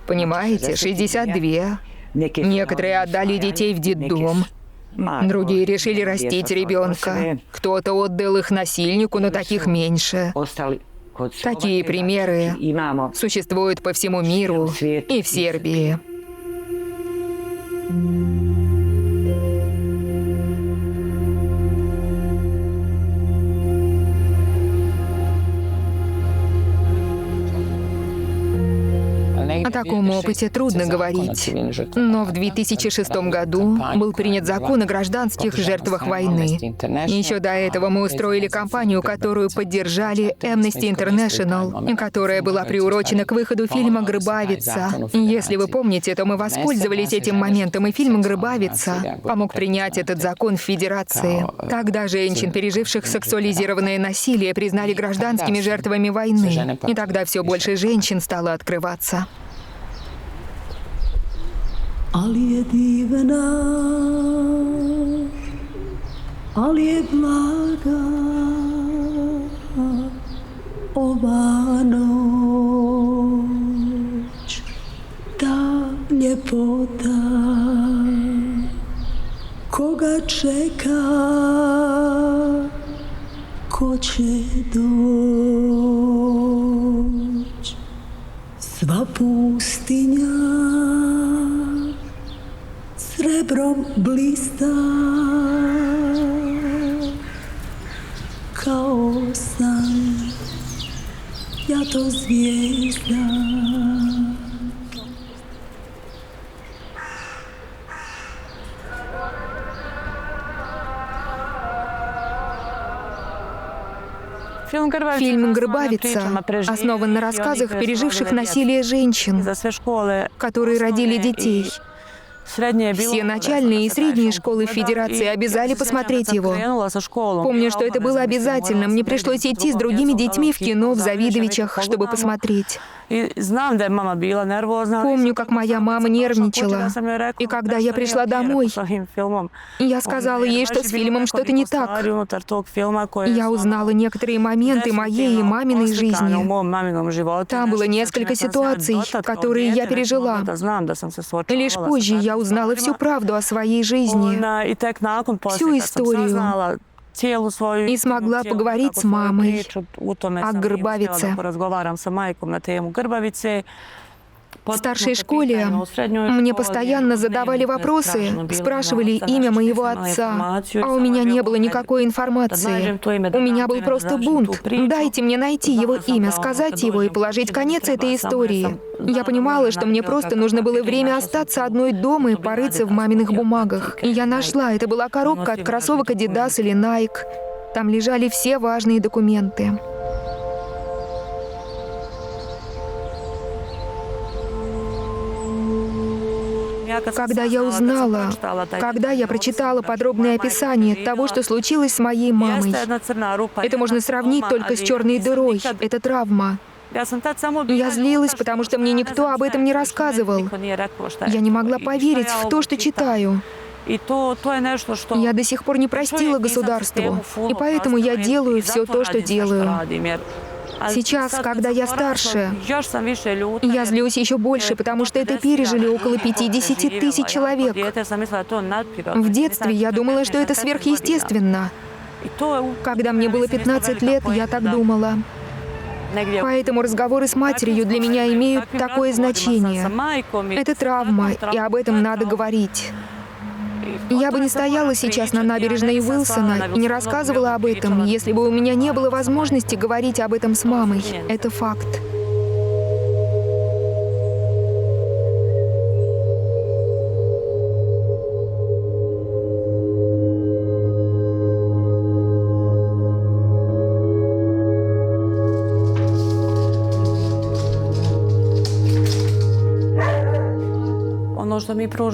Понимаете, 62. Некоторые отдали детей в детдом, другие решили растить ребенка. Кто-то отдал их насильнику, но таких меньше. Такие примеры существуют по всему миру и в Сербии. О таком опыте трудно говорить. Но в 2006 году был принят закон о гражданских жертвах войны. Еще до этого мы устроили кампанию, которую поддержали Amnesty International, которая была приурочена к выходу фильма «Грбавица». Если вы помните, то мы воспользовались этим моментом, и фильм «Грбавица» помог принять этот закон в Федерации. Тогда женщин, переживших сексуализированное насилие, признали гражданскими жертвами войны. И тогда все больше женщин стало открываться. Ali je divna ali je blaga ova noć, ta ljepota koga čeka, ko će doć. Sva pustinja srebrom blista kao san, ja to zvijezda. Фильм «Грбавица» основан на рассказах переживших насилие женщин, которые родили детей. Все начальные и средние школы Федерации обязали посмотреть его. Помню, что это было обязательно. Мне пришлось идти с другими детьми в кино в Завидовичах, чтобы посмотреть. Помню, как моя мама нервничала. И когда я пришла домой, я сказала ей, что с фильмом что-то не так. Я узнала некоторые моменты моей и маминой жизни. Там было несколько ситуаций, которые я пережила. Лишь позже я узнала всю правду о своей жизни, всю историю. И смогла поговорить с мамой о Грбавице. В старшей школе мне постоянно задавали вопросы, спрашивали имя моего отца, а у меня не было никакой информации. У меня был просто бунт. Дайте мне найти его имя, сказать его и положить конец этой истории. Я понимала, что мне просто нужно было время остаться одной дома и порыться в маминых бумагах. И я нашла. Это была коробка от кроссовок Adidas или Nike. Там лежали все важные документы. Когда я узнала, когда я прочитала подробное описание того, что случилось с моей мамой, это можно сравнить только с черной дырой, это травма. Я злилась, потому что мне никто об этом не рассказывал. Я не могла поверить в то, что читаю. Я до сих пор не простила государству, и поэтому я делаю все то, что делаю. Сейчас, когда я старше, я злюсь еще больше, потому что это пережили около 50 тысяч человек. В детстве я думала, что это сверхъестественно. Когда мне было 15 лет, я так думала. Поэтому разговоры с матерью для меня имеют такое значение. Это травма, и об этом надо говорить. Я бы не стояла сейчас на набережной Уилсона и не рассказывала об этом, если бы у меня не было возможности говорить об этом с мамой. Это факт.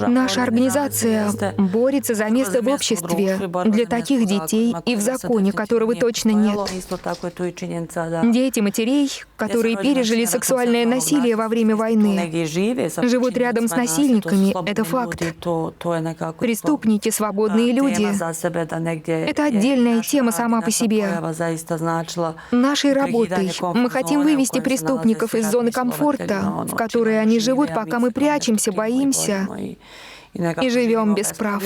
Наша организация борется за место в обществе для таких детей и в законе, которого точно нет. Дети матерей, которые пережили сексуальное насилие во время войны, живут рядом с насильниками. Это факт. Преступники, свободные люди. Это отдельная тема сама по себе. Нашей работой мы хотим вывести преступников из зоны комфорта, в которой они живут, пока мы прячемся, боимся и живем без прав.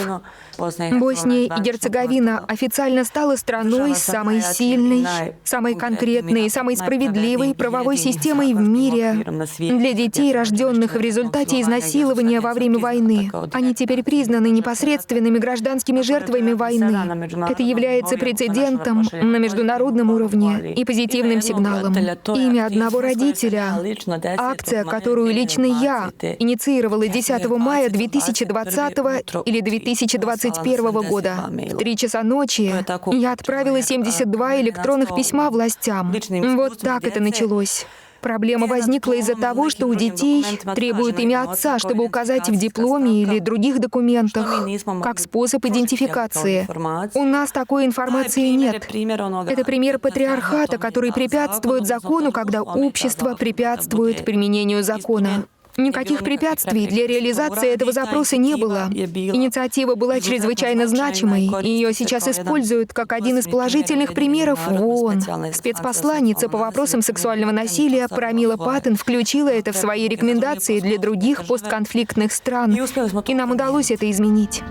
Босния и Герцеговина официально стала страной с самой сильной, самой конкретной, самой справедливой правовой системой в мире для детей, рожденных в результате изнасилования во время войны. Они теперь признаны непосредственными гражданскими жертвами войны. Это является прецедентом на международном уровне и позитивным сигналом. Имя одного родителя, акция, которую лично я инициировала 10 мая 2020 или 2021 года. В 3 часа ночи я отправила 72 электронных письма властям. Вот так это началось. Проблема возникла из-за того, что у детей требуют имя отца, чтобы указать в дипломе или других документах, как способ идентификации. У нас такой информации нет. Это пример патриархата, который препятствует закону, когда общество препятствует применению закона. Никаких препятствий для реализации этого запроса не было. Инициатива была чрезвычайно значимой, и ее сейчас используют как один из положительных примеров в ООН. Спецпосланница по вопросам сексуального насилия Прамила Паттен включила это в свои рекомендации для других постконфликтных стран, и нам удалось это изменить.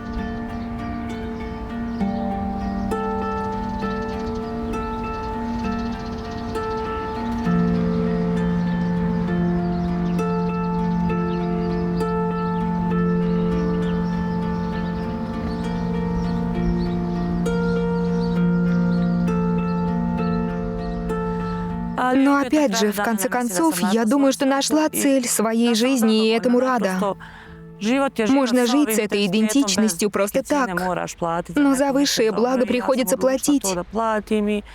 Но опять же, в конце концов, я думаю, что нашла цель своей жизни и этому рада. Можно жить с этой идентичностью просто так, но за высшее благо приходится платить.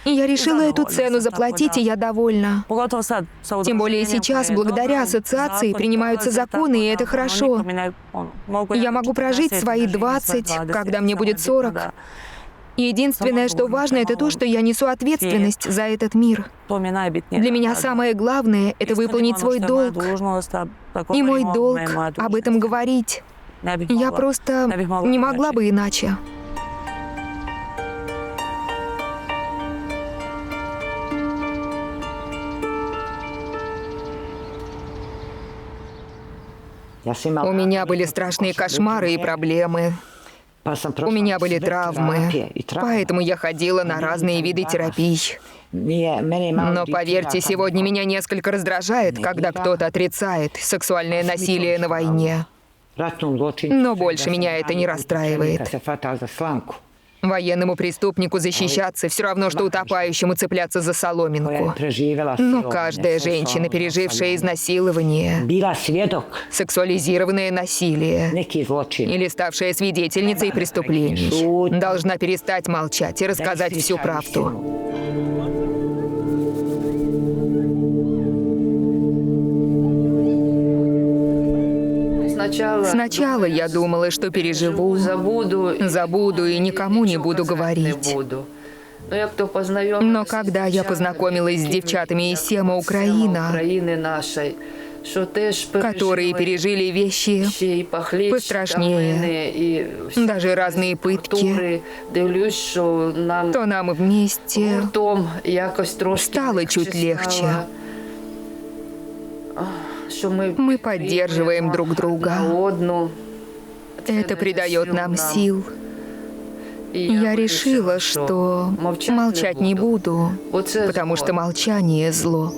И я решила эту цену заплатить, и я довольна. Тем более сейчас, благодаря ассоциации, принимаются законы, и это хорошо. Я могу прожить свои 20, когда мне будет 40. Единственное, что важно, это то, что я несу ответственность за этот мир. Для меня самое главное — это выполнить свой долг. И мой долг — об этом говорить. Я просто не могла бы иначе. У меня были страшные кошмары и проблемы. У меня были травмы, поэтому я ходила на разные виды терапий. Но поверьте, сегодня меня несколько раздражает, когда кто-то отрицает сексуальное насилие на войне. Но больше меня это не расстраивает. Военному преступнику защищаться все равно, что утопающему цепляться за соломинку. Но каждая женщина, пережившая изнасилование, сексуализированное насилие или ставшая свидетельницей преступлений, должна перестать молчать и рассказать всю правду. Сначала я думала, что переживу, забуду и никому не буду говорить. Но когда я познакомилась с девчатами из Сема Украина, которые пережили вещи пострашнее, даже разные пытки, то нам вместе стало чуть легче. Мы поддерживаем друг друга. Это придает нам сил. Я решила, что молчать не буду, потому что молчание — зло.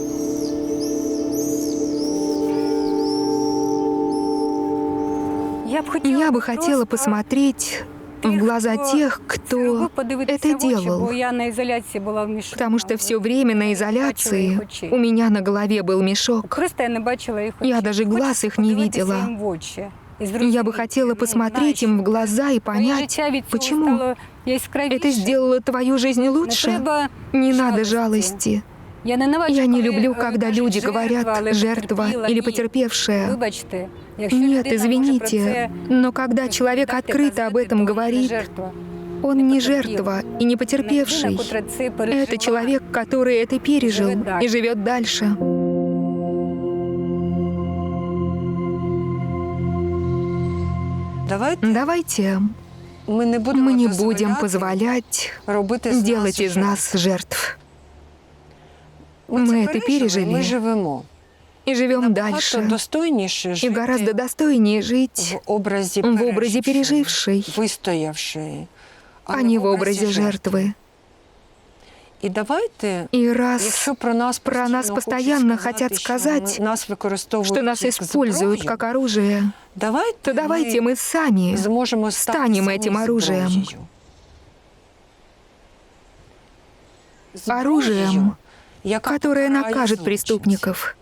Я бы хотела посмотреть в глаза тех, кто это делал. Потому что все время на изоляции у меня на голове был мешок. Я даже глаз их не видела. Я бы хотела посмотреть им в глаза и понять, почему. Это сделало твою жизнь лучше? Не надо жалости. Я не люблю, когда люди говорят «жертва» или «потерпевшая». Нет, извините, но когда человек открыто об этом говорит, он не жертва и не потерпевший. Это человек, который это пережил и живет дальше. Давайте мы не будем позволять делать из нас жертв. Мы это пережили и живем дальше. И гораздо достойнее жить в образе пережившей, а не в образе жертвы. И раз про нас постоянно хотят сказать, что нас используют как оружие, то давайте мы сами станем этим оружием. Оружием, которое накажет преступников.